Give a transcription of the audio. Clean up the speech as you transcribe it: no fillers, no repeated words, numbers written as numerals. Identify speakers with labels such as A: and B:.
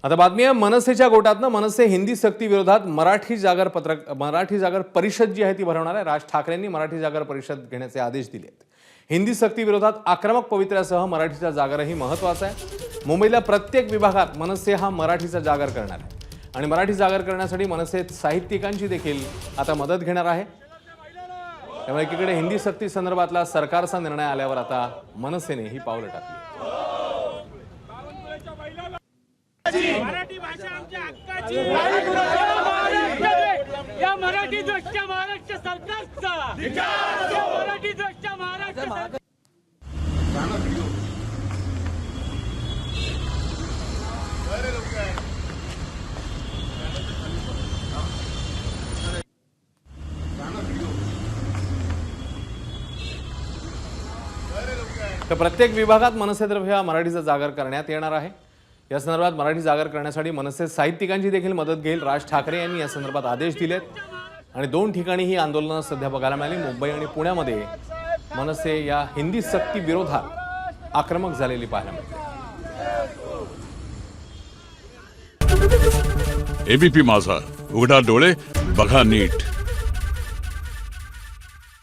A: आता बातमी आहे मनसेच्या गोटातनं मनसे हिंदी सक्ती विरोधात मराठी जागर परिषद जी आहे ती भरवणार आहे। राज ठाकरेंनी मराठी जागर परिषद घेण्याचे आदेश दिले आहेत। हिंदी सक्ती विरोधात आक्रमक पवित्र्यासह मराठीचा जागरही महत्त्वाचा आहे। मुंबईला प्रत्येक विभागात मनसे हा मराठीचा जागर करणार आहे आणि मराठी जागर करण्यासाठी मनसे साहित्यिकांची देखील आता मदत घेणार आहे। त्यामुळे एकीकडे हिंदी सक्ती संदर्भातला सरकारचा निर्णय आल्यावर आता मनसेने ही पावलं टाकली।
B: मराठी भाषा आमच्या हक्काची या मराठी दृष्ट्या महाराष्ट्र सरकारचा मराठी दृष्ट्या महाराष्ट्र सरकार
A: तर प्रत्येक विभागात मनसेतर्फे हा मराठीचा जागर करण्यात येणार आहे। या संदर्भात मराठी जागर करण्यासाठी मनसे साहित्यिकांची देखील मदत घेईल। राज ठाकरे यांनी या संदर्भात आदेश दिलेत आणि 2 ठिकाणी ही आंदोलनं सध्या बघायला मिळाली। मुंबई आणि पुण्यामध्ये मनसे या हिंदी सक्ती विरोधात आक्रमक झालेली पाहायला मिळते।
C: एबीपी माझा, उघडा डोळे बघा नीट।